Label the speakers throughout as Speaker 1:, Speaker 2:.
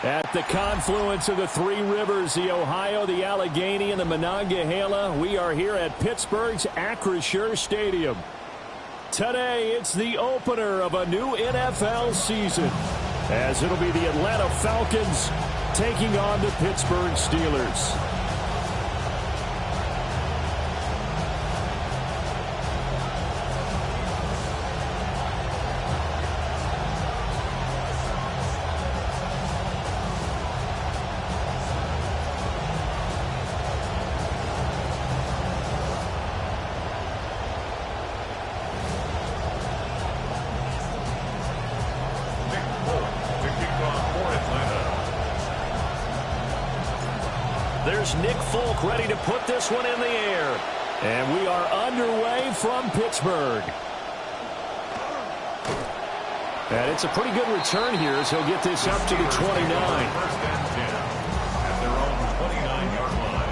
Speaker 1: At the confluence of the three rivers, the Ohio, the Allegheny, and the Monongahela, we are here at Pittsburgh's Acrisure Stadium. Today, it's the opener of a new NFL season, as it'll be the Atlanta Falcons taking on the Pittsburgh Steelers. There's Nick Folk ready to put this one in the air. And we are underway from Pittsburgh. And it's a pretty good return here as he'll get this up to the 29.
Speaker 2: First and 10 at their own 29-yard line.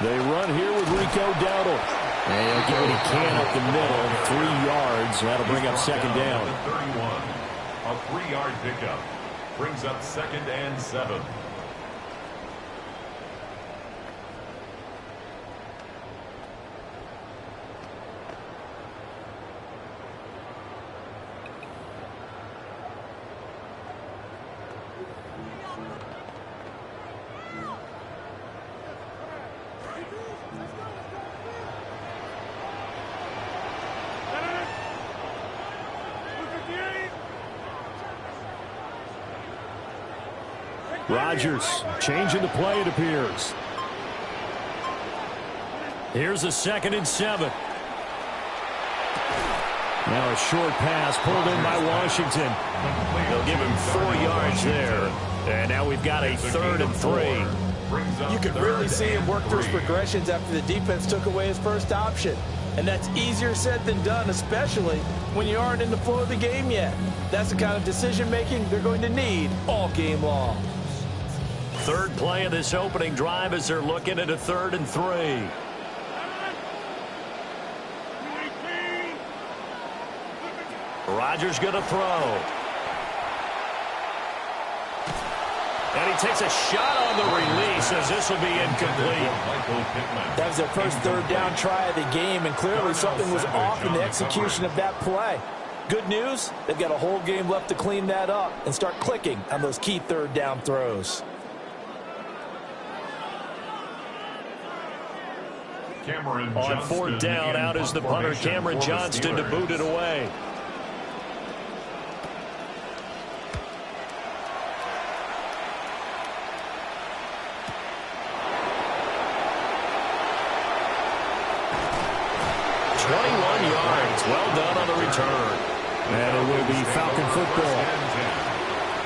Speaker 1: They run here with Rico Dowdle. And he'll get what he can up the middle, 3 yards. That'll bring up second down.
Speaker 2: 31. A 3-yard pickup brings up 2nd and 7.
Speaker 1: Rodgers changing the play, it appears. Here's a 2nd and 7. Now a short pass pulled in by Washington. They'll give him 4 yards there. And now we've got a 3rd and 3.
Speaker 3: You could really see him work through his progressions after the defense took away his first option. And that's easier said than done, especially when you aren't in the flow of the game yet. That's the kind of decision-making they're going to need all game long.
Speaker 1: Third play of this opening drive as they're looking at a 3rd and 3. Rodgers going to throw. And he takes a shot on the release as this will be incomplete.
Speaker 3: That was their first 3rd down try of the game, and clearly something was off in the execution of that play. Good news, they've got a whole game left to clean that up and start clicking on those key 3rd down throws.
Speaker 1: On 4th down, out is the punter, Cameron Johnston, to boot it away. Well done on the return. And it will be Falcon football.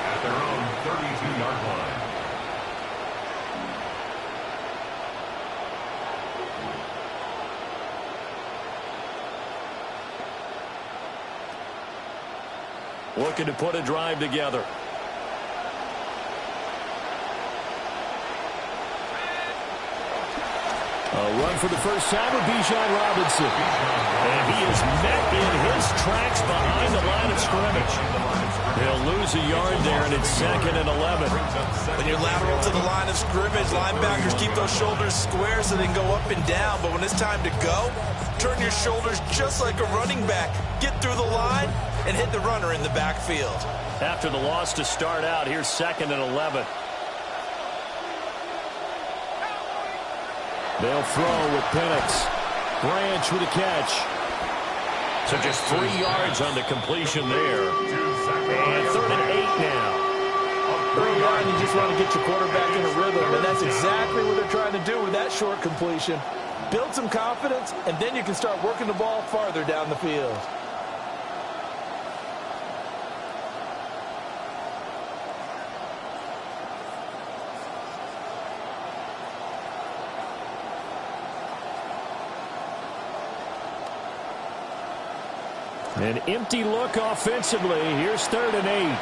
Speaker 2: At their own 32-yard line.
Speaker 1: Looking to put a drive together. A run for the first time with Bijan Robinson. And he is met in his tracks behind the line of scrimmage. He'll lose a yard there, and it's 2nd and 11.
Speaker 3: When you're lateral to the line of scrimmage, linebackers keep those shoulders square so they can go up and down. But when it's time to go, turn your shoulders just like a running back. Get through the line and hit the runner in the backfield.
Speaker 1: After the loss to start out, here's 2nd and 11. They'll throw with Penix. Branch with a catch. So just 3 yards on the completion there. And 3rd and 8 now.
Speaker 3: Early on, you just want to get your quarterback in a rhythm, and that's exactly what they're trying to do with that short completion. Build some confidence, and then you can start working the ball farther down the field.
Speaker 1: An empty look offensively. Here's 3rd and 8.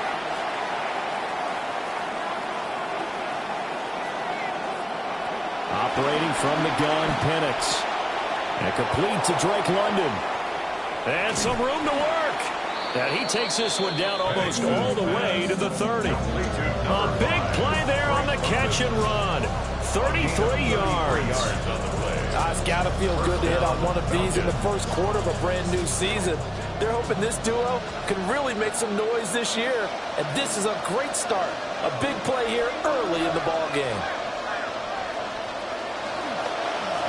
Speaker 1: Operating from the gun, Penix. And complete to Drake London. And some room to work. And he takes this one down almost all the way to the 30. A big play there on the catch and run. 33 yards.
Speaker 3: It's got to feel good to hit on one of these in the first quarter of a brand new season. They're hoping this duo can really make some noise this year. And this is a great start. A big play here early in the ball game.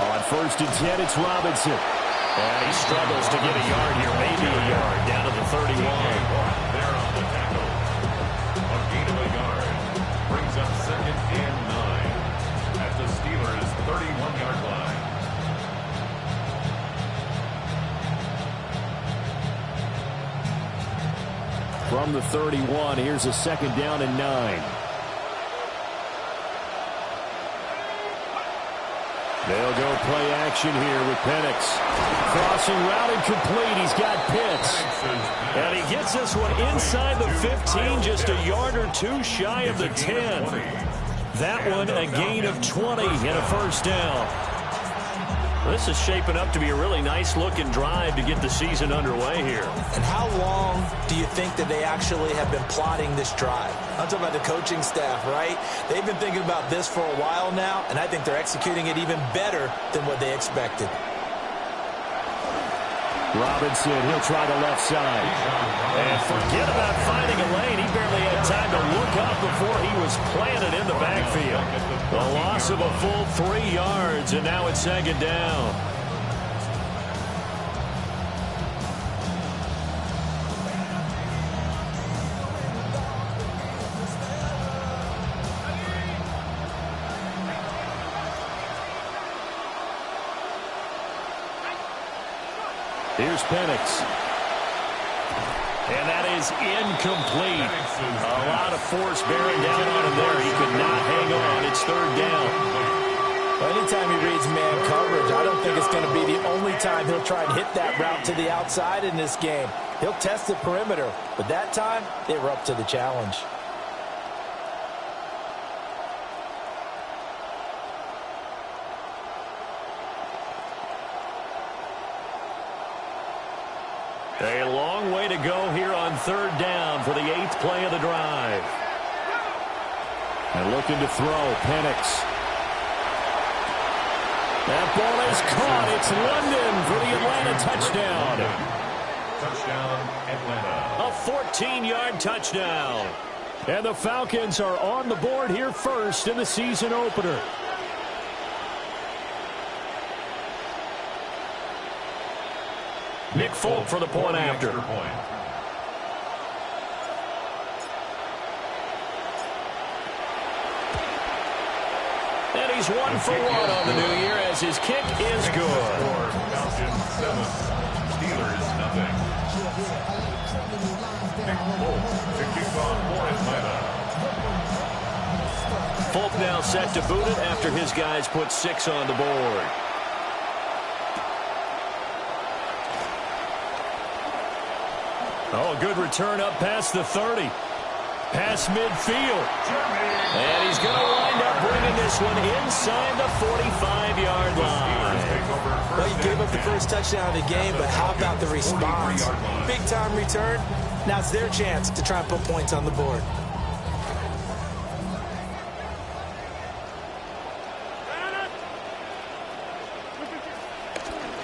Speaker 1: On 1st and 10, it's Robinson. And he struggles to get a yard here, maybe a yard, down to the 31.
Speaker 2: There on the tackle. A gain of a yard. Brings up 2nd and 9 at the Steelers' 31-yard line.
Speaker 1: From the 31, here's a 2nd down and 9. They'll go play action here with Penix. Crossing route incomplete. He's got Pitts. And he gets this one inside the 15, just a yard or 2 shy of the 10. That one a gain of 20 and a 1st down. This is shaping up to be a really nice-looking drive to get the season underway here.
Speaker 3: And how long do you think that they actually have been plotting this drive? I'm talking about the coaching staff, right? They've been thinking about this for a while now, and I think they're executing it even better than what they expected.
Speaker 1: Robinson, he'll try the left side. And forget about finding a lane. He barely had time to look up before he was planted in the backfield. The loss of a full 3 yards, and now it's 2nd down. Here's Penix. And that is incomplete. A lot of force bearing down on him there. He could not hang on. It's 3rd down.
Speaker 3: Well, anytime he reads man coverage, I don't think it's going to be the only time he'll try and hit that route to the outside in this game. He'll test the perimeter, but that time they were up to the challenge.
Speaker 1: A long way to go here on 3rd down for the 8th play of the drive. And looking to throw, Penix. That ball is caught. It's London for the Atlanta touchdown.
Speaker 2: Touchdown, Atlanta.
Speaker 1: A 14-yard touchdown. And the Falcons are on the board here first in the season opener. Nick Folk for the point after. And he's 1 for 1 on the new year as his kick is good.
Speaker 2: Falcons 7, Steelers nothing. Nick Folk to kick off for Atlanta.
Speaker 1: Folk now set to boot it after his guys put 6 on the board. Oh, good return up past the 30. Past midfield. And he's going to wind up bringing this one inside the 45-yard line.
Speaker 3: Well, you gave up the first touchdown of the game, but how about the response? Big-time return. Now it's their chance to try and put points on the board.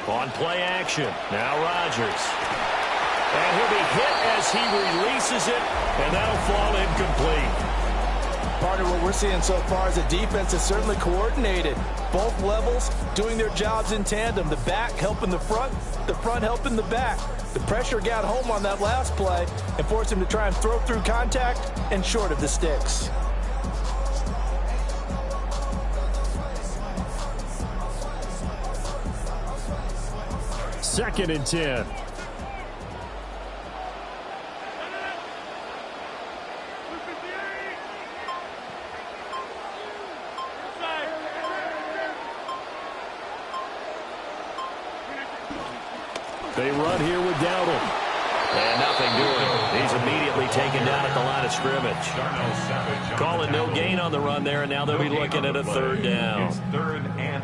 Speaker 1: On play action. Now Rodgers. And he'll be hit as he releases it, and that'll fall incomplete.
Speaker 3: Partner, what we're seeing so far is a defense that's certainly coordinated. Both levels doing their jobs in tandem. The back helping the front helping the back. The pressure got home on that last play and forced him to try and throw through contact and short of the sticks.
Speaker 1: Second and 10. They run here with Dowdle.
Speaker 4: And nothing doing. He's immediately taken down at the line of scrimmage. Calling no gain on the run there, and now they'll be looking at a third down.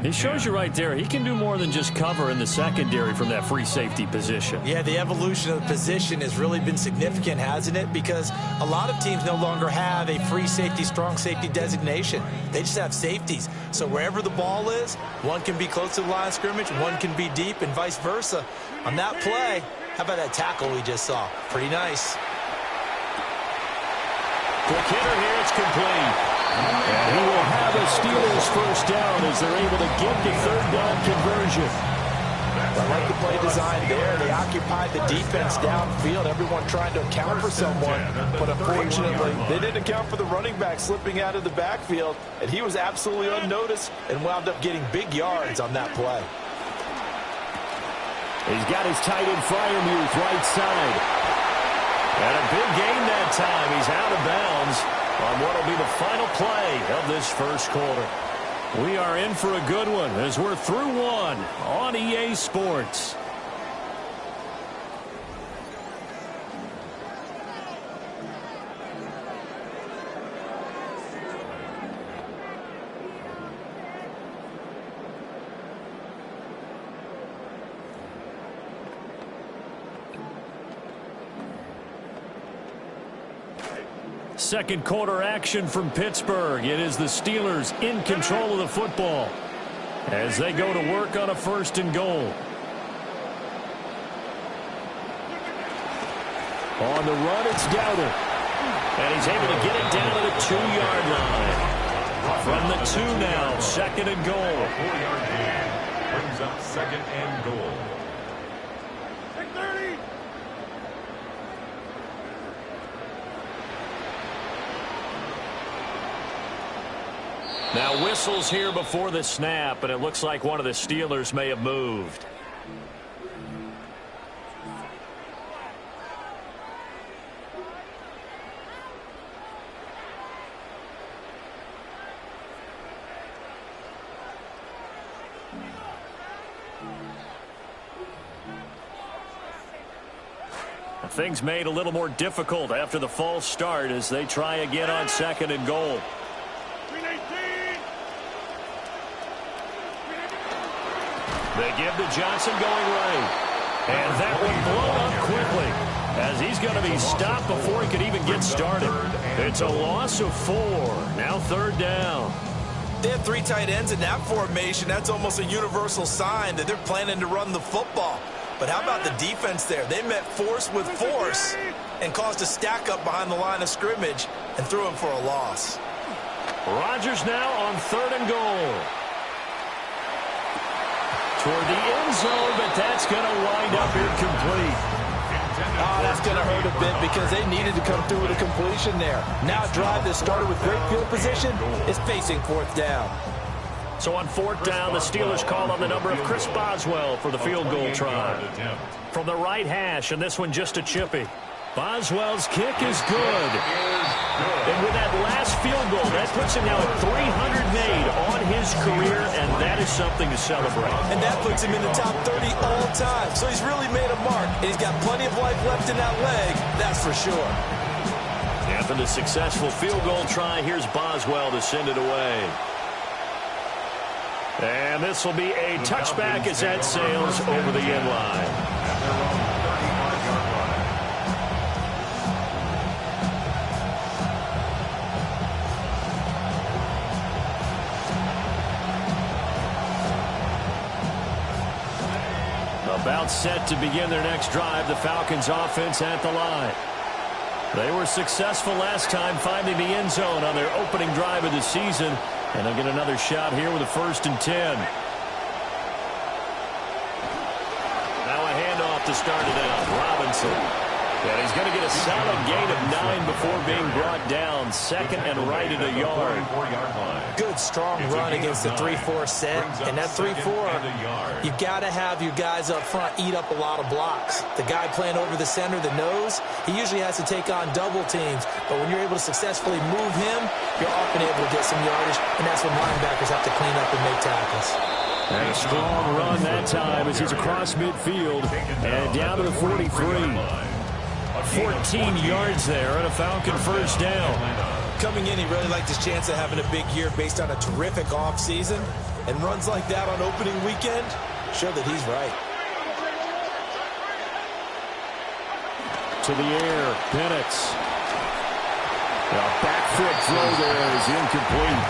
Speaker 1: He shows you right there, he can do more than just cover in the secondary from that free safety position.
Speaker 3: Yeah, the evolution of the position has really been significant, hasn't it? Because a lot of teams no longer have a free safety, strong safety designation. They just have safeties. So wherever the ball is, one can be close to the line of scrimmage, one can be deep, and vice versa. On that play, how about that tackle we just saw? Pretty nice.
Speaker 1: Quick hitter here, it's complete. And he will have a Steelers first down as they're able to get the third down conversion.
Speaker 3: I like the play design there. They occupied the defense downfield, everyone trying to account for someone. But unfortunately, they didn't account for the running back slipping out of the backfield, and he was absolutely unnoticed and wound up getting big yards on that play.
Speaker 1: He's got his tight end Fryermuth right side. And a big gain that time. He's out of bounds on what will be the final play of this first quarter. We are in for a good one as we're through one on EA Sports. Second quarter action from Pittsburgh. It is the Steelers in control of the football as they go to work on a first and goal. On the run, it's Dowdle. And he's able to get it down to the 2-yard line. From the 2 now, second and goal.
Speaker 2: 4-yard gain brings up second and goal.
Speaker 4: Now whistles here before the snap, and it looks like one of the Steelers may have moved.
Speaker 1: Things made a little more difficult after the false start as they try again on second and goal. They give to Johnson going right. And that one blown up quickly as he's going to be stopped before he could even get started. It's a loss of 4. Now third down.
Speaker 3: They have 3 tight ends in that formation. That's almost a universal sign that they're planning to run the football. But how about the defense there? They met force with force and caused a stack up behind the line of scrimmage and threw him for a loss.
Speaker 1: Rodgers now on third and goal. Toward the end zone, but that's going to wind up incomplete.
Speaker 3: Oh, that's going to hurt a bit because they needed to come through with a completion there. Now a drive that started with great field position is facing fourth down.
Speaker 1: So on fourth down, the Steelers call on the number of Chris Boswell for the field goal try. From the right hash, and this one just a chippy. Boswell's kick is good. And with that last field goal, that puts him now at 300 made on his career, and that is something to celebrate.
Speaker 3: And that puts him in the top 30 all time. So he's really made a mark, and he's got plenty of life left in that leg, that's for sure.
Speaker 4: After the successful field goal try, here's Boswell to send it away.
Speaker 1: And this will be a touchback as that sails over the end line. About set to begin their next drive, the Falcons offense at the line. They were successful last time finding the end zone on their opening drive of the season. And they'll get another shot here with a 1st and 10. Now a handoff to start it out. Robinson. And he's going to get a solid gain of 9 before being brought down. 2nd and right at a yard.
Speaker 3: Good, strong run against the 3-4 set. And that 3-4, you've got to have your guys up front eat up a lot of blocks. The guy playing over the center, the nose, he usually has to take on double teams. But when you're able to successfully move him, you're often able to get some yardage. And that's when linebackers have to clean up and make tackles.
Speaker 1: And a strong run that time as he's across midfield and down to the 43. 14 yards there and a Falcon 1st down.
Speaker 3: Coming in, he really liked his chance of having a big year based on a terrific offseason. And runs like that on opening weekend show that he's right.
Speaker 1: To the air, Penix. A back foot throw there is incomplete.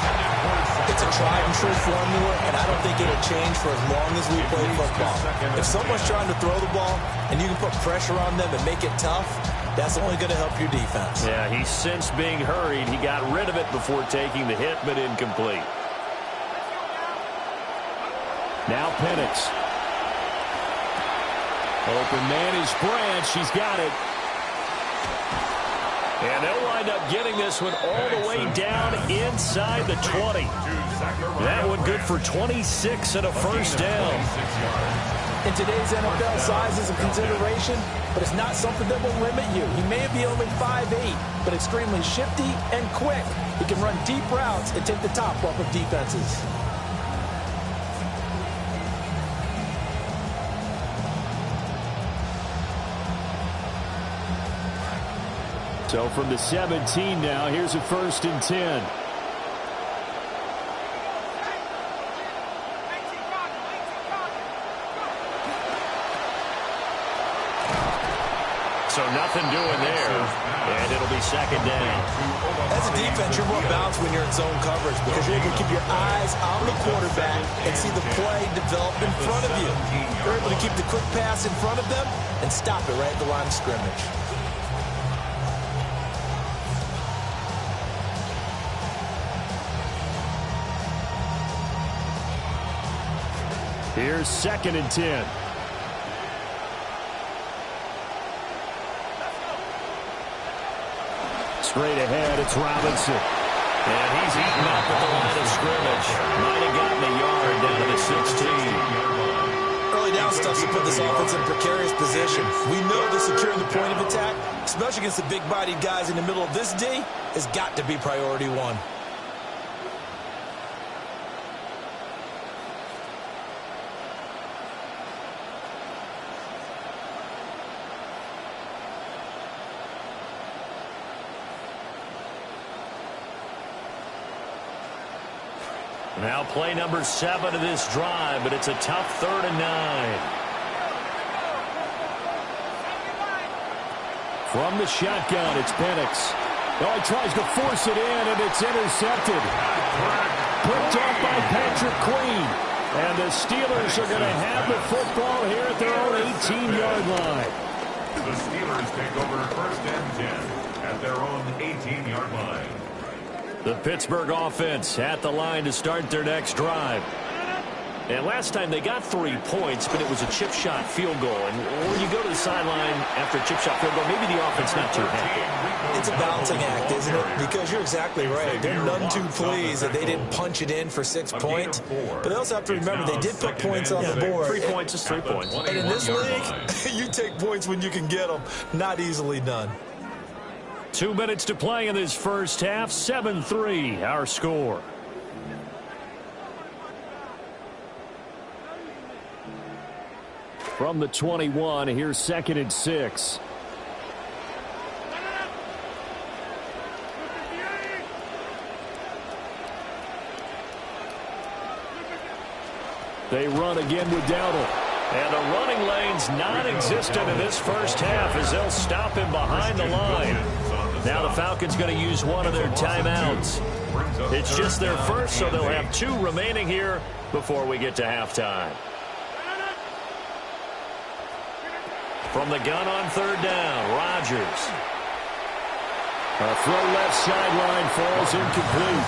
Speaker 3: It's a tried-and-true formula, and I don't think it'll change for as long as we play football. If someone's trying to throw the ball and you can put pressure on them and make it tough, that's only going to help your defense.
Speaker 1: Yeah, he sensed being hurried. He got rid of it before taking the hit, but incomplete. Now Penix. Open man is Branch. He's got it. And they'll wind up getting this one all the way down inside the 20. That one good for 26 and a 1st down.
Speaker 3: In today's NFL, size is a consideration, but it's not something that will limit you. He may be only 5'8", but extremely shifty and quick. He can run deep routes and take the top off of defenses.
Speaker 1: So from the 17 now, here's a 1st and 10. So nothing doing there, and it'll be 2nd down.
Speaker 3: As a defense, you're more balanced when you're in zone coverage because you're able to keep your eyes on the quarterback and see the play develop in front of you. You're able to keep the quick pass in front of them and stop it right at the line of scrimmage.
Speaker 1: Here's 2nd and 10. Straight ahead, it's Robinson. And he's eaten up at the line of scrimmage. Might have gotten a yard down to the 16.
Speaker 3: Early down stuff to put this offense in a precarious position. We know that securing the point of attack, especially against the big-bodied guys in the middle of this D, has got to be priority one.
Speaker 1: Now play number 7 of this drive, but it's a tough 3rd and 9. From the shotgun, it's Penix. Oh, he tries to force it in, and it's intercepted. Picked off by Patrick Queen. And the Steelers are going to have the football here at their own 18-yard line.
Speaker 2: The Steelers take over 1st and 10 at their own 18-yard line.
Speaker 1: The Pittsburgh offense at the line to start their next drive. And last time they got 3 points, but it was a chip shot field goal. And when you go to the sideline after a chip shot field goal, maybe the offense not too happy.
Speaker 3: It's a balancing act, isn't it? Because you're exactly right. They're none too pleased that they didn't punch it in for 6 points. But they also have to remember they did put points on the board.
Speaker 1: 3 points is 3 points.
Speaker 3: And in this league, you take points when you can get them. Not easily done.
Speaker 1: 2 minutes to play in this first half. 7-3, our score. From the 21, here's 2nd and 6. They run again with Dowdle. And the running lane's non-existent in this first half as they'll stop him behind the line. Now the Falcons going to use one of their timeouts. It's just their first, so they'll have 2 remaining here before we get to halftime. From the gun on 3rd down, Rodgers. A throw left sideline falls incomplete.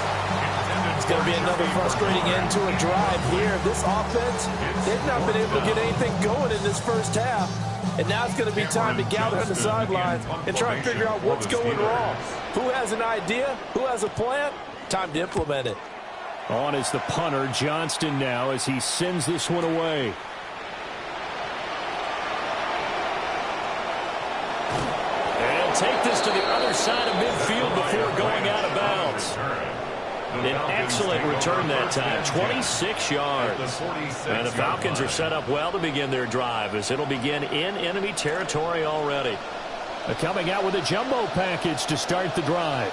Speaker 3: It's going to be another frustrating end to a drive here. This offense, they've not been able to get anything going in this first half. And now it's going to be time to gather on the sidelines and try and figure out what's going wrong. Who has an idea? Who has a plan? Time to implement it.
Speaker 1: On is the punter, Johnston, now as he sends this one away. And take this to the other side of midfield before going out of bounds. An excellent return that time, 26 yards. And the Falcons are set up well to begin their drive as it'll begin in enemy territory already. Coming out with a jumbo package to start the drive.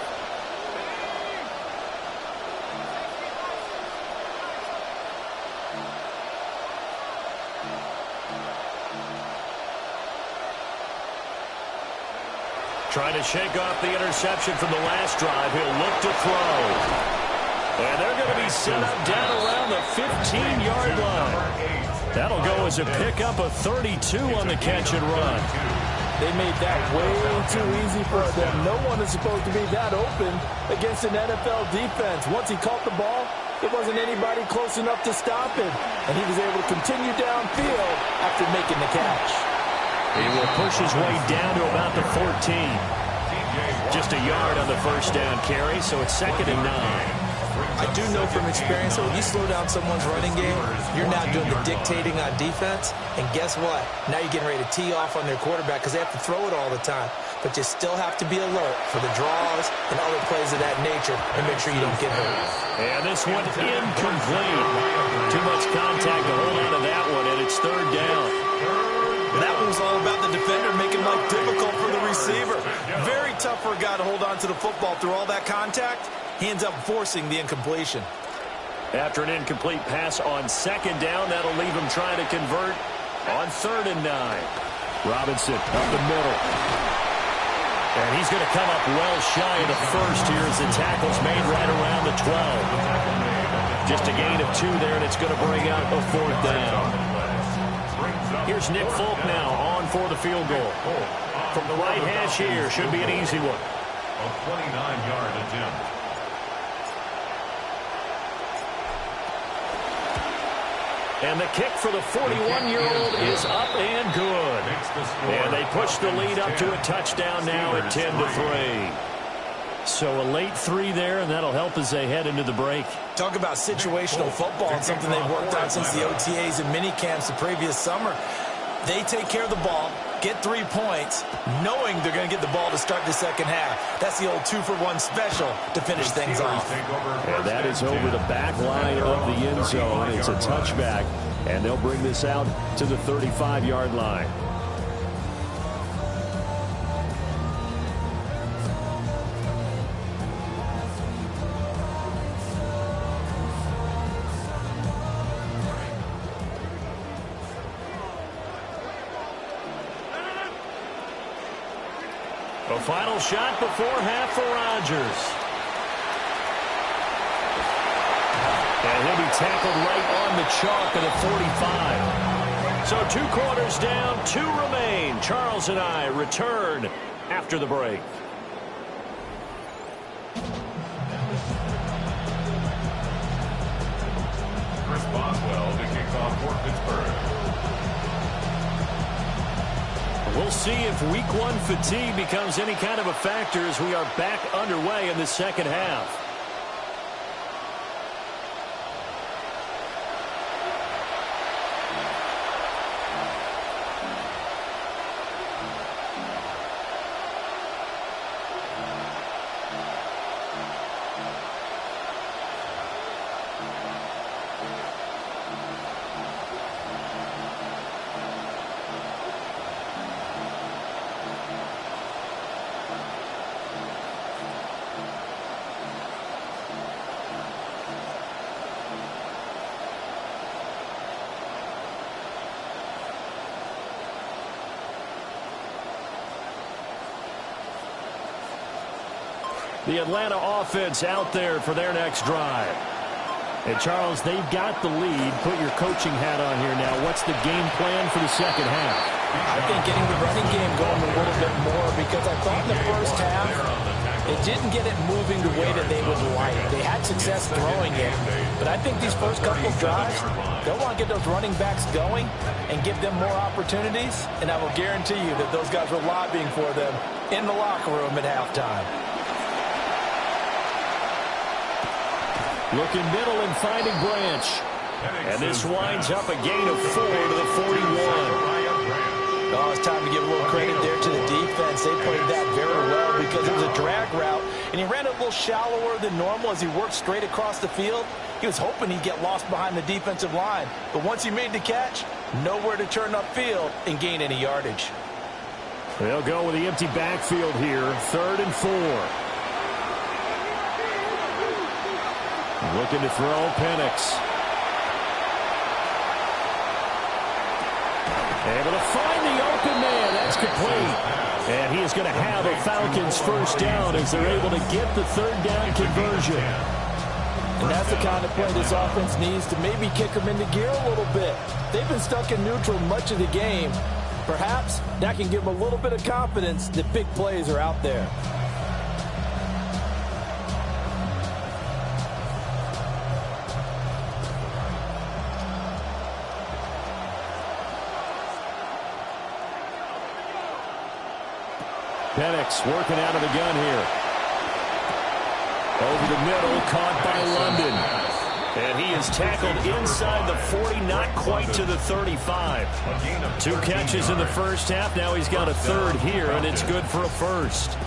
Speaker 1: Trying to shake off the interception from the last drive. He'll look to throw. And they're going to be set up down around the 15-yard line. That'll go as a pickup of 32 on the catch and run.
Speaker 3: They made that way too easy for them. No one is supposed to be that open against an NFL defense. Once he caught the ball, there wasn't anybody close enough to stop him. And he was able to continue downfield after making the catch.
Speaker 1: He will push his way down to about the 14. Just a yard on the first down carry, so it's 2nd and 9.
Speaker 3: I do know from experience that when you slow down someone's running game, you're now doing the dictating on defense. And guess what? Now you're getting ready to tee off on their quarterback because they have to throw it all the time. But you still have to be alert for the draws and other plays of that nature and make sure you don't get hurt.
Speaker 1: And this one incomplete. Too much contact to hold on to that one, and it's 3rd down.
Speaker 3: That one was all about the defender making life difficult for the receiver. Very tough for a guy to hold on to the football through all that contact. He ends up forcing the incompletion.
Speaker 1: After an incomplete pass on 2nd down, that'll leave him trying to convert on 3rd and 9. Robinson up the middle. And he's going to come up well shy of the first here as the tackle's made right around the 12. Just a gain of 2 there, and it's going to bring out a 4th down. Here's Nick Folk now on for the field goal. From the right hash here, should be an easy one.
Speaker 2: A 29-yard attempt.
Speaker 1: And the kick for the 41-year-old is up and good. And they push the lead up to a touchdown now at 10-3. So a late 3 there, and that'll help as they head into the break.
Speaker 3: Talk about situational football and something they've worked on since the OTAs and mini camps the previous summer. They take care of the ball, get 3 points, knowing they're going to get the ball to start the second half. That's the old 2-for-1 special to finish things off.
Speaker 1: And that is over the back line of the end zone. It's a touchback, and they'll bring this out to the 35-yard line. A final shot before half for Rodgers. And he'll be tackled right on the chalk of the 45. So 2 quarters down, 2 remain. Charles and I return after the break.
Speaker 2: Chris Boswell to kick off for Pittsburgh.
Speaker 1: We'll see if Week 1 fatigue becomes any kind of a factor as we are back underway in the second half. The Atlanta offense out there for their next drive. And, Charles, they've got the lead. Put your coaching hat on here now. What's the game plan for the second half?
Speaker 3: I think getting the running game going a little bit more because I thought in the first half They didn't get it moving the way that they would like. They had success throwing it, but I think these first couple of drives, they'll want to get those running backs going and give them more opportunities, and I will guarantee you that those guys were lobbying for them in the locker room at halftime.
Speaker 1: Looking middle and finding Branch. And this winds up a gain of 4 to the 41.
Speaker 3: Oh, it's time to give a little credit there to the defense. They played that very well because it was a drag route, and he ran a little shallower than normal as he worked straight across the field. He was hoping he'd get lost behind the defensive line, but once he made the catch, nowhere to turn upfield and gain any yardage.
Speaker 1: They'll go with the empty backfield here, 3rd and 4. Looking to throw, Penix. Able to find the open man. That's complete. And he is going to have a Falcons first down as they're able to get the 3rd down conversion.
Speaker 3: And that's the kind of play this offense needs to maybe kick them into gear a little bit. They've been stuck in neutral much of the game. Perhaps that can give them a little bit of confidence that big plays are out there.
Speaker 1: Penix working out of the gun here. Over the middle, caught by London. And he is tackled inside the 40, not quite to the 35. 2 catches in the first half. Now he's got a 3rd here, and it's good for a first.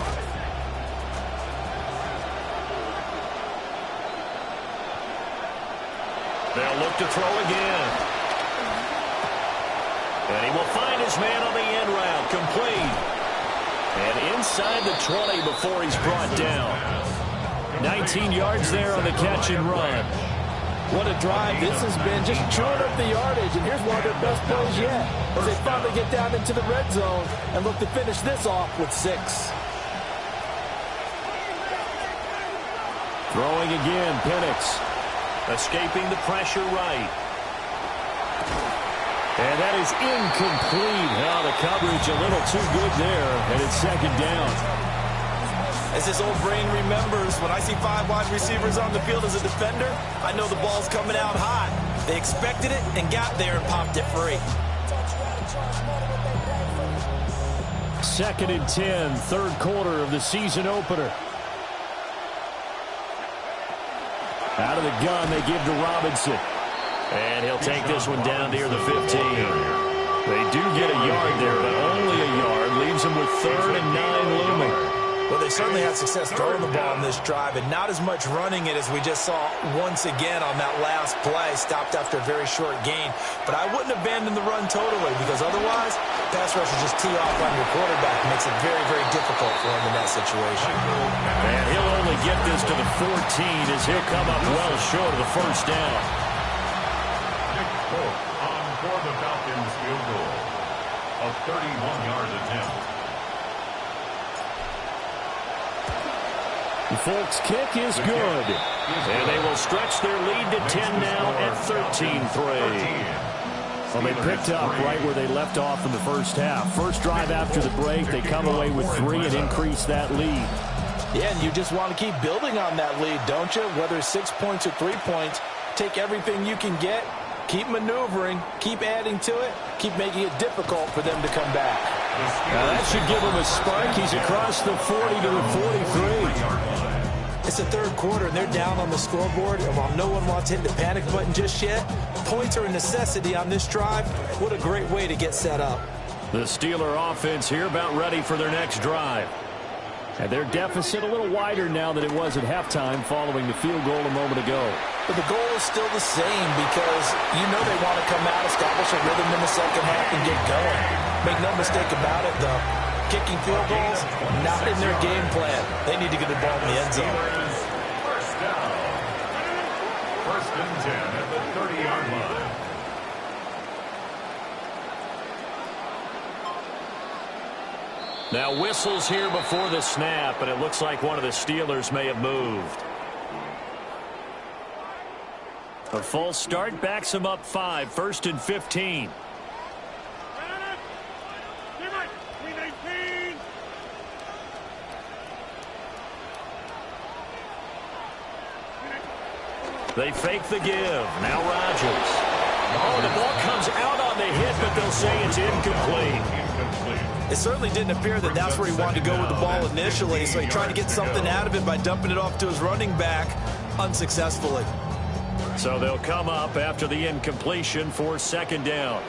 Speaker 1: They'll look to throw again. And he will find his man on the end route. Complete. And inside the 20 before he's brought down. 19 yards there on the catch and run.
Speaker 3: What a drive this has been, just chewing up the yardage. And here's one of their best plays yet as they finally get down into the red zone and look to finish this off with 6.
Speaker 1: Throwing again, Penix.
Speaker 4: Escaping the pressure right.
Speaker 1: And that is incomplete. Now the coverage a little too good there, and it's 2nd down.
Speaker 3: As this old brain remembers, when I see 5 wide receivers on the field as a defender, I know the ball's coming out hot. They expected it and got there and popped it free.
Speaker 1: 2nd and 10, 3rd quarter of the season opener. Out of the gun, they give to Robinson.
Speaker 4: And he'll take this one down near the 15.
Speaker 1: They do get a yard there, but only a yard. Leaves them with 3rd and 9 looming.
Speaker 3: Well, they certainly had success throwing the ball in this drive, and not as much running it as we just saw once again on that last play. Stopped after a very short gain. But I wouldn't abandon the run totally, because otherwise, pass rush will just tee off on your quarterback. It makes it very, very difficult for him in that situation.
Speaker 1: And he'll only get this to the 14 as he'll come up well short of the first down.
Speaker 2: On for the Falcons field goal. A 31-yard attempt.
Speaker 1: The Folks kick is good.
Speaker 4: And they will stretch their lead to 10 now at 13-3.
Speaker 1: Well, they picked up right where they left off in the first half. First drive after the break, they come away with 3 and increase that lead.
Speaker 3: Yeah, and you just want to keep building on that lead, don't you? Whether it's 6 points or 3 points, take everything you can get, keep maneuvering, keep adding to it, keep making it difficult for them to come back.
Speaker 1: Now that should give him a spark. He's across the 40 to the 43.
Speaker 3: It's the 3rd quarter, and they're down on the scoreboard. And while no one wants to hit the panic button just yet, points are a necessity on this drive. What a great way to get set up.
Speaker 1: The Steeler offense here about ready for their next drive. And their deficit a little wider now than it was at halftime following the field goal a moment ago.
Speaker 3: But the goal is still the same because you know they want to come out, establish a rhythm in the second half, and get going. Make no mistake about it, though. Kicking field goals, not in their game plan. They need to get the ball in the end zone.
Speaker 2: First down. 1st and 10 at the 30-yard line.
Speaker 4: Now whistles here before the snap, and it looks like one of the Steelers may have moved. A false start backs him up 5, 1st and 15. They fake the give. Now Rodgers. Oh, the ball comes out on the hit, but they'll say it's incomplete.
Speaker 3: It certainly didn't appear that that's where he wanted to go with the ball initially, so he tried to get something out of it by dumping it off to his running back unsuccessfully.
Speaker 4: So they'll come up after the incompletion for second down.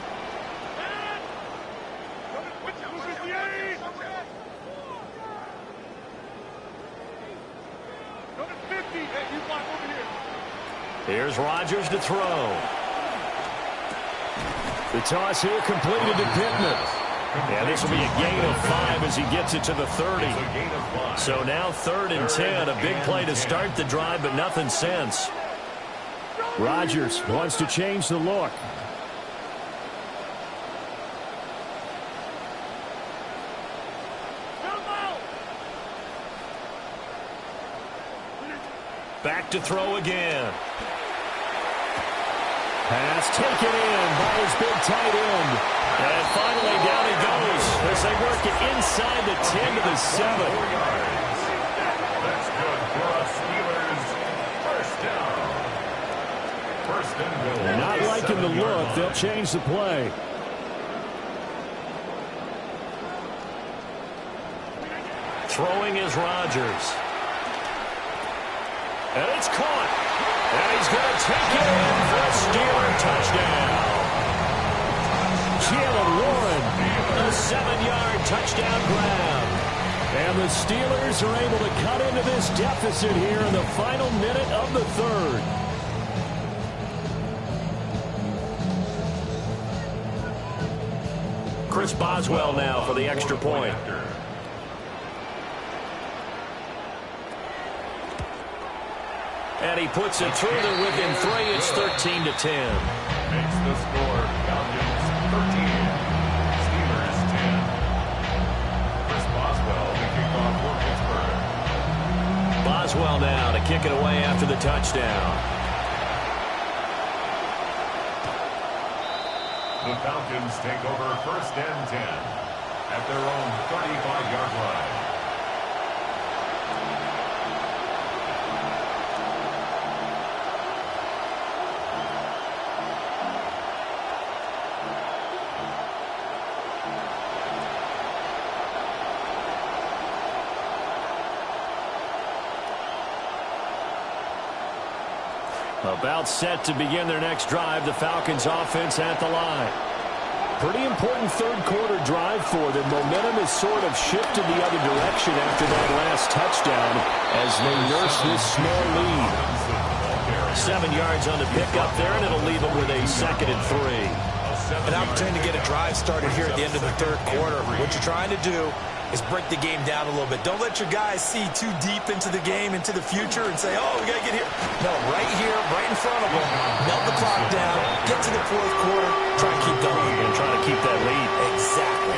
Speaker 4: Here's Rodgers to throw.
Speaker 1: The toss here completed to Pittman. Yeah, this will be a gain of 5 as he gets it to the 30.
Speaker 4: So now 3rd and 10. A big play to start the drive, but nothing since.
Speaker 1: Rodgers wants to change the look.
Speaker 4: Back to throw again.
Speaker 1: Pass taken in by his big tight end.
Speaker 4: And finally down he goes as they work it inside the 10 to the 7.
Speaker 2: That's good for a Steelers first down. First and goal.
Speaker 1: Not liking the look. They'll change the play.
Speaker 4: Throwing is Rodgers. And it's caught. And he's going to take it in for a Steeler touchdown.
Speaker 1: Jalen Warren.
Speaker 4: A 7-yard touchdown grab.
Speaker 1: And the Steelers are able to cut into this deficit here in the final minute of the 3rd.
Speaker 4: Chris Boswell now for the extra point. And he puts it through there within 3. It's 13-10.
Speaker 2: Makes the score. Falcons 13. Steelers 10. Chris Boswell, the kickoff for Pittsburgh.
Speaker 4: Boswell now to kick it away after the touchdown.
Speaker 2: The Falcons take over 1st and 10 at their own 35-yard line.
Speaker 1: About set to begin their next drive. The Falcons offense at the line. Pretty important 3rd quarter drive for them. Momentum has sort of shifted the other direction after that last touchdown as they nurse this small lead.
Speaker 4: 7 yards on the pickup there, and it'll leave them with a 2nd and 3.
Speaker 3: An opportunity to get a drive started here at the end of the 3rd quarter. What you're trying to do is break the game down a little bit. Don't let your guys see too deep into the game, into the future, and say, oh, we got to get here. No, right here, right in front of them. Melt the clock down, get to the 4th quarter, try and keep going.
Speaker 4: And try to keep that lead.
Speaker 3: Exactly.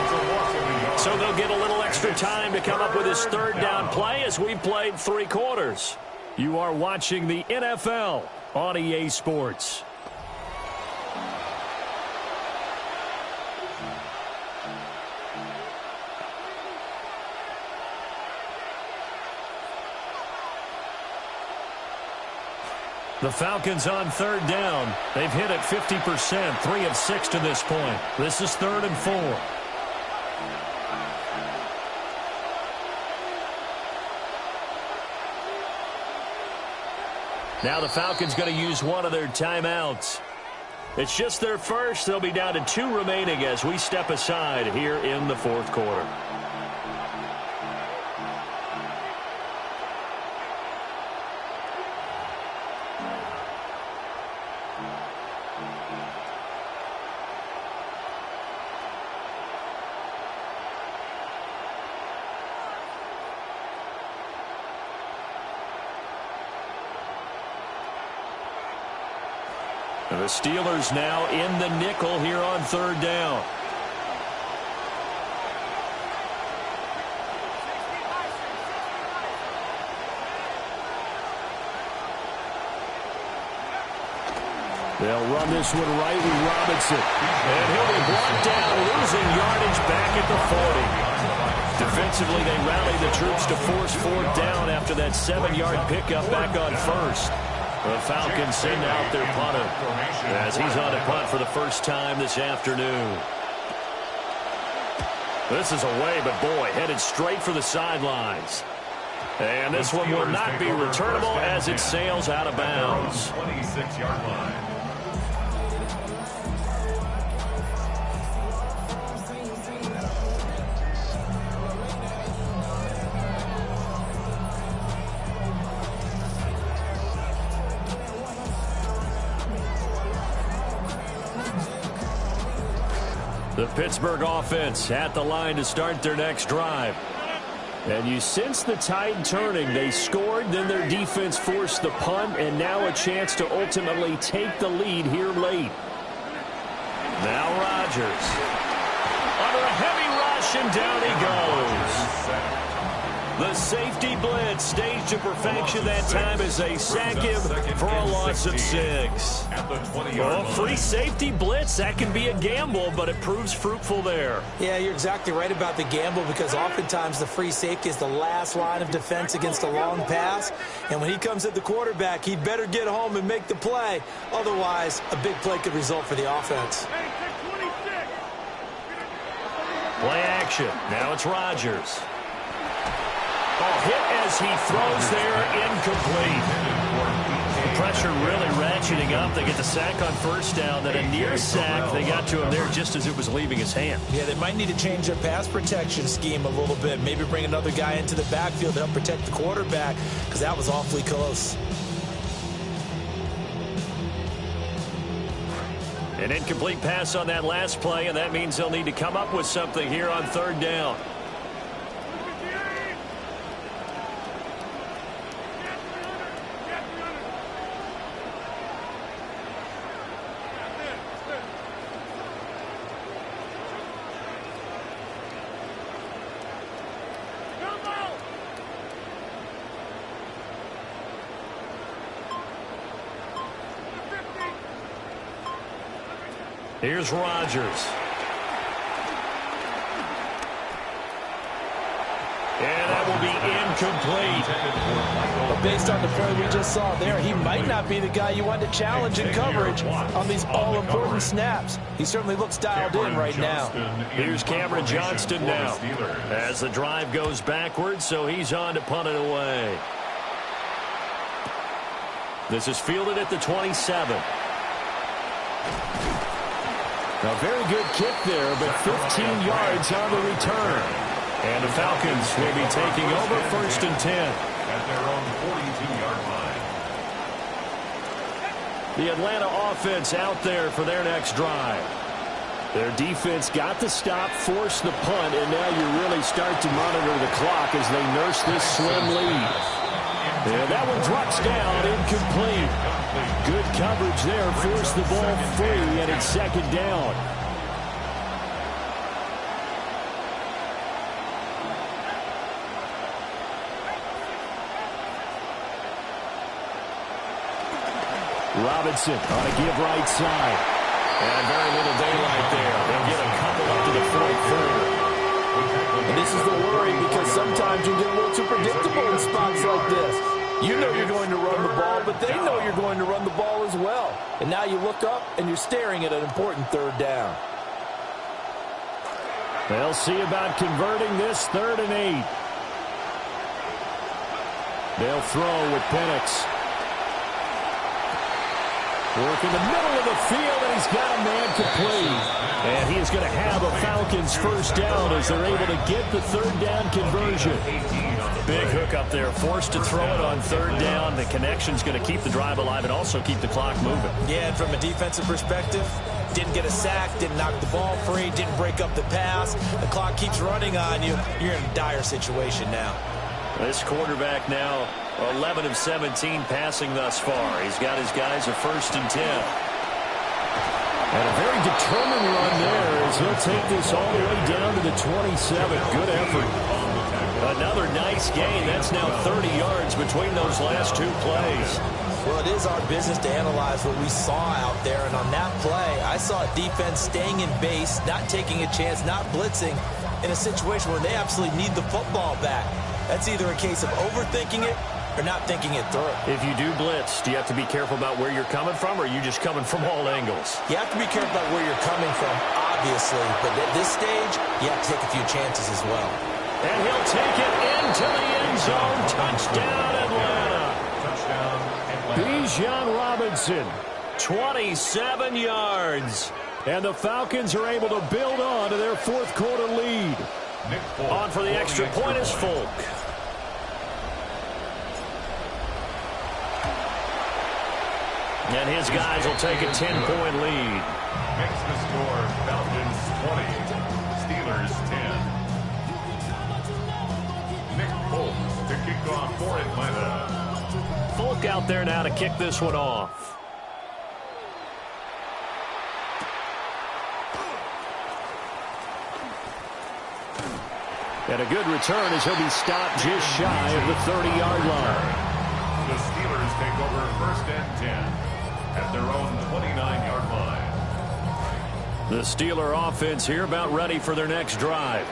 Speaker 4: So they'll get a little extra time to come up with his 3rd down play as we've played 3 quarters.
Speaker 1: You are watching the NFL on EA Sports. The Falcons on 3rd down. They've hit it 50%, 3 of 6 to this point. This is 3rd and 4. Now the Falcons going to use one of their timeouts. It's just their first. They'll be down to 2 remaining as we step aside here in the 4th quarter. The Steelers now in the nickel here on 3rd down. They'll run this one right with Robinson. And he'll be brought down, losing yardage back at the 40. Defensively, they rally the troops to force 4th down after that 7-yard pickup back on 1st.
Speaker 4: The Falcons send out their punter as he's on to punt for the first time this afternoon. This is away, but boy, headed straight for the sidelines. And this one will not be returnable as it sails out of bounds.
Speaker 2: 26-yard line.
Speaker 1: The Pittsburgh offense at the line to start their next drive. And you sense the tide turning. They scored, then their defense forced the punt, and now a chance to ultimately take the lead here late.
Speaker 4: Now Rodgers. Under a heavy rush, and down he goes. The safety blitz staged to perfection that time as they sack him for a loss of 6. Well, free safety blitz, that can be a gamble, but it proves fruitful there.
Speaker 3: Yeah, you're exactly right about the gamble because oftentimes the free safety is the last line of defense against a long pass. And when he comes at the quarterback, he'd better get home and make the play. Otherwise, a big play could result for the offense.
Speaker 4: Play action. Now it's Rodgers. Oh, hit as he throws there, incomplete. The pressure really ratcheting up. They get the sack on first down, then a near sack. They got to him there just as it was leaving his hand.
Speaker 3: Yeah, they might need to change their pass protection scheme a little bit. Maybe bring another guy into the backfield to help protect the quarterback because that was awfully close.
Speaker 4: An incomplete pass on that last play, and that means they'll need to come up with something here on third down. Here's Rodgers. And that will be incomplete.
Speaker 3: But based on the play we just saw there, he might not be the guy you want to challenge in coverage on these all-important snaps. He certainly looks dialed in right now.
Speaker 4: Here's Cameron Johnston now as the drive goes backwards, so he's on to punt it away. This is fielded at the 27.
Speaker 1: A very good kick there, but 15 yards on the return.
Speaker 4: And the Falcons will be taking over first and 10.
Speaker 2: At their own 42-yard line.
Speaker 1: The Atlanta offense out there for their next drive. Their defense got the stop, forced the punt, and now you really start to monitor the clock as they nurse this slim lead. And that one drops down, incomplete. Good coverage there, forced the ball free, and it's second down. Robinson on a give right side.
Speaker 4: And very little daylight there. They'll get a couple up to the 44.
Speaker 3: And this is the worry because sometimes you get a little too predictable in spots like this. You know you're going to run the ball, but they know you're going to run the ball as well. And now you look up and you're staring at an important third down.
Speaker 1: They'll see about converting this 3rd and 8. They'll throw with Penix. Work in the middle of the field, and he's got a man complete. And he is going to have a Falcons first down as they're able to get the 3rd down conversion.
Speaker 4: Big hook up there, forced to throw it on 3rd down. The connection's going to keep the drive alive and also keep the clock moving.
Speaker 3: Yeah, and from a defensive perspective, didn't get a sack, didn't knock the ball free, didn't break up the pass. The clock keeps running on you. You're in a dire situation now.
Speaker 4: This quarterback now 11 of 17 passing thus far. He's got his guys a 1st and 10.
Speaker 1: And a very determined run there as he'll take this all the way down to the 27. Good effort.
Speaker 4: Another nice gain. That's now 30 yards between those last 2 plays.
Speaker 3: Well, it is our business to analyze what we saw out there. And on that play, I saw a defense staying in base, not taking a chance, not blitzing in a situation where they absolutely need the football back. That's either a case of overthinking it or not thinking it through.
Speaker 4: If you do blitz, do you have to be careful about where you're coming from, or are you just coming from all angles?
Speaker 3: You have to be careful about where you're coming from, obviously, but at this stage, you have to take a few chances as well.
Speaker 4: And he'll take it into the end zone. Touchdown, Atlanta.
Speaker 2: Touchdown, Atlanta.
Speaker 1: Bijan Robinson.
Speaker 4: 27 yards.
Speaker 1: And the Falcons are able to build on to their fourth quarter lead.
Speaker 2: Nick Folk
Speaker 4: On for the extra point is Folk. And his guys will take a 10-point lead.
Speaker 2: Makes the score Falcons 20, Steelers 10. Nick Folk to kick off for Atlanta.
Speaker 4: Folk out there now to kick this one off.
Speaker 1: And a good return as he'll be stopped just shy of the 30-yard line.
Speaker 2: The Steelers take over first and 10 at their own 29-yard line.
Speaker 1: The Steeler offense here about ready for their next drive.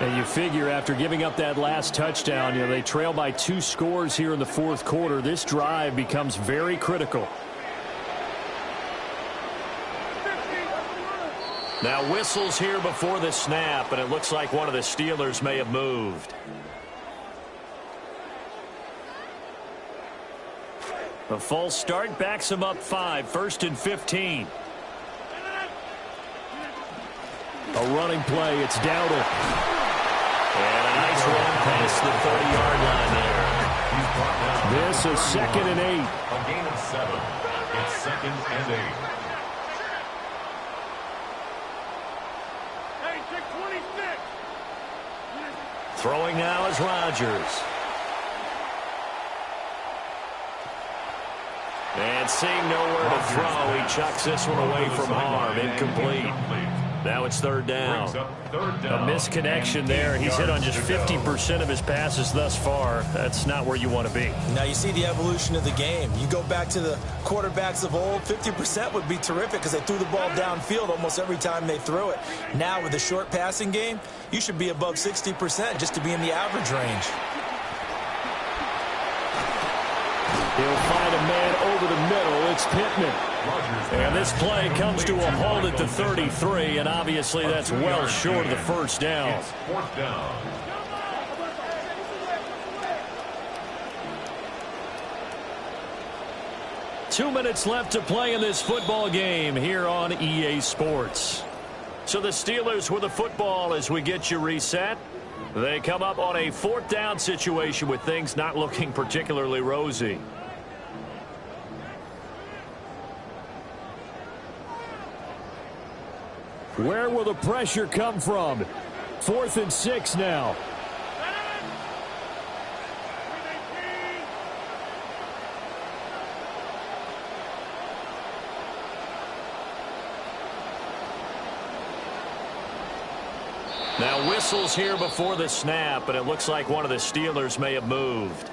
Speaker 1: And you figure after giving up that last touchdown, they trail by 2 scores here in the fourth quarter. This drive becomes very critical.
Speaker 4: Now whistles here before the snap, and it looks like one of the Steelers may have moved. A false start backs him up 5, first and 15.
Speaker 1: A running play, it's Dowdle.
Speaker 4: And a nice run past the 30-yard line there.
Speaker 2: He's brought down.
Speaker 1: This is 2nd and 8.
Speaker 2: A gain of 7. It's 2nd and 8.
Speaker 4: Throwing now is Rodgers. And seeing nowhere to throw, he chucks this one away from harm. Incomplete. Now it's third down. A misconnection there. He's hit on just 50% of his passes thus far. That's not where you want to be.
Speaker 3: Now you see the evolution of the game. You go back to the quarterbacks of old, 50% would be terrific because they threw the ball downfield almost every time they threw it. Now with the short passing game, you should be above 60% just to be in the average range.
Speaker 1: He'll find a man over the middle. It's Pittman.
Speaker 4: And this play comes to a halt at the 33, and obviously that's well short of the first down.
Speaker 2: It's 4th down.
Speaker 1: Two minutes left to play in this football game here on EA Sports.
Speaker 4: So the Steelers with the football as we get you reset. They come up on a 4th down situation with things not looking particularly rosy.
Speaker 1: Where will the pressure come from? 4th and 6 now.
Speaker 4: Now whistles here before the snap, and it looks like one of the Steelers may have moved.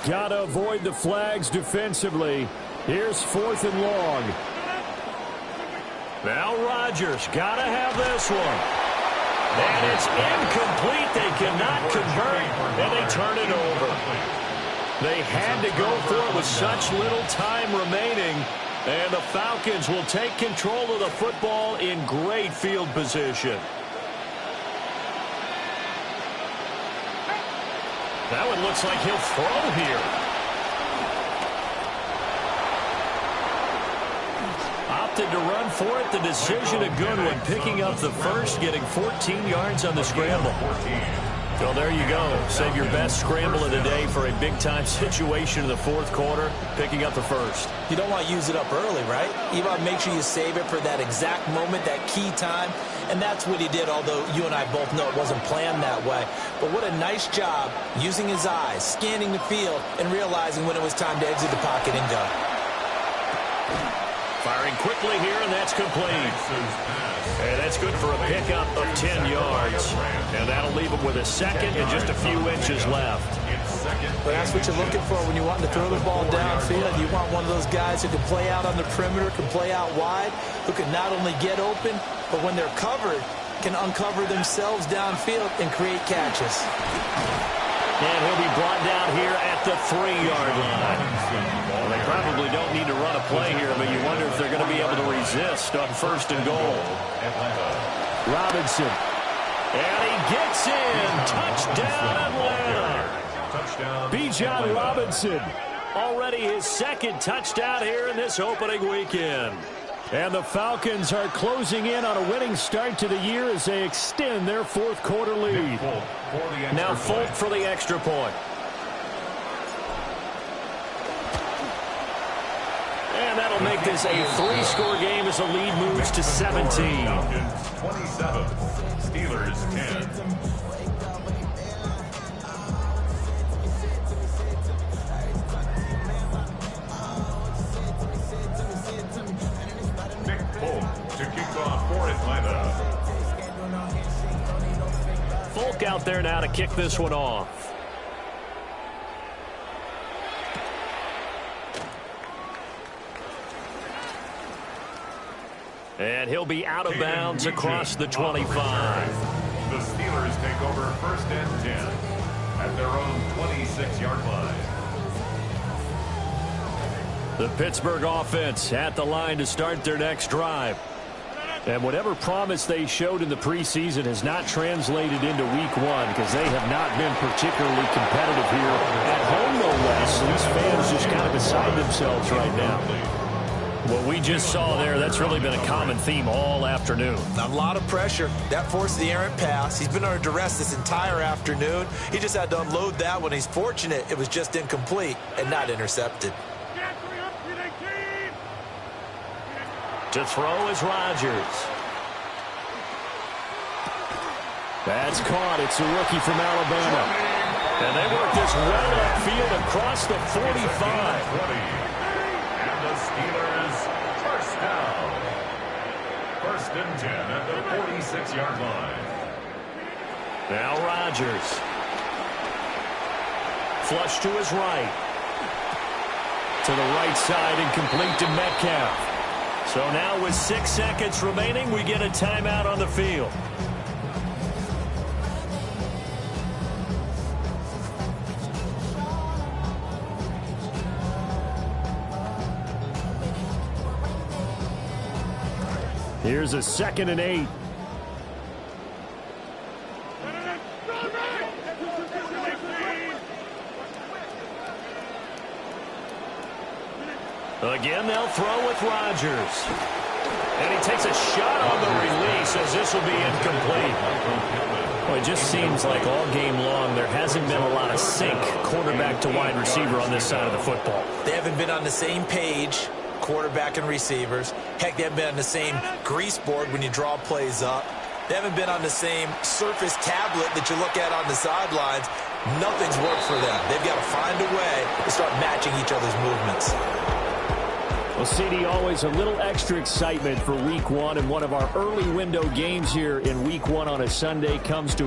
Speaker 1: Gotta avoid the flags defensively. Here's 4th and long.
Speaker 4: Now Rodgers gotta have this one. And it's incomplete. They cannot convert, and they turn it over. They had to go for it with such little time remaining, and the Falcons will take control of the football in great field position. That one looks like he'll throw here. Opted to run for it. The decision a good one. Picking up the first, getting 14 yards on the scramble. Well, there you go. Save your best scramble of the day for a big-time situation in the fourth quarter, picking up the first.
Speaker 3: You don't want to use it up early, right? You want to make sure you save it for that exact moment, that key time. And that's what he did, although you and I both know it wasn't planned that way. But what a nice job using his eyes, scanning the field, and realizing when it was time to exit the pocket and go.
Speaker 4: Firing quickly here, and that's complete. And that's good for a pickup of 10 yards. And that'll leave him with a second and just a few inches left.
Speaker 3: But that's what you're looking for when you want to throw the ball downfield. You want one of those guys who can play out on the perimeter, can play out wide, who can not only get open, but when they're covered, can uncover themselves downfield and create catches.
Speaker 4: And he'll be brought down here at the 3-yard line. Well, they probably don't need to run a play here, but you wonder if they're going to be able to resist on 1st and goal.
Speaker 1: Robinson.
Speaker 4: And he gets in. Touchdown, Atlanta.
Speaker 1: Bijan Robinson.
Speaker 4: Already his 2nd touchdown here in this opening weekend.
Speaker 1: And the Falcons are closing in on a winning start to the year as they extend their 4th quarter lead.
Speaker 4: Now Folk for the extra point. And that'll make this a 3-score game as the lead moves to 17.
Speaker 2: Falcons 27, Steelers 10. To kick off for Atlanta.
Speaker 4: Folk out there now to kick this one off. And he'll be out of bounds across the 25.
Speaker 2: The Steelers take over 1st and 10 at their own 26-yard line.
Speaker 1: The Pittsburgh offense at the line to start their next drive. And whatever promise they showed in the preseason has not translated into week 1 because they have not been particularly competitive here at home, no less. These fans just kind of beside themselves right now.
Speaker 4: What we just saw there, that's really been a common theme all afternoon.
Speaker 3: A lot of pressure. That forced the errant pass. He's been under duress this entire afternoon. He just had to unload that one. He's fortunate it was just incomplete and not intercepted.
Speaker 4: To throw is Rodgers.
Speaker 1: That's caught. It's a rookie from Alabama.
Speaker 4: And they work this right upfield across the 45.
Speaker 2: And the Steelers first down. 1st and 10 at the 46-yard line.
Speaker 4: Now Rodgers. Flush to his right.
Speaker 1: To the right side and complete to Metcalf.
Speaker 4: So now with 6 seconds remaining, we get a timeout on the field.
Speaker 1: Here's a 2nd and 8.
Speaker 4: Again, they'll throw with Rodgers. And he takes a shot on the release as this will be incomplete.
Speaker 1: Well, it just seems like all game long there hasn't been a lot of sync quarterback to wide receiver on this side of the football.
Speaker 3: They haven't been on the same page, quarterback and receivers. Heck, they haven't been on the same grease board when you draw plays up. They haven't been on the same surface tablet that you look at on the sidelines. Nothing's worked for them. They've got to find a way to start matching each other's movements.
Speaker 1: Well, CD, always a little extra excitement for week 1, and one of our early window games here in week 1 on a Sunday comes to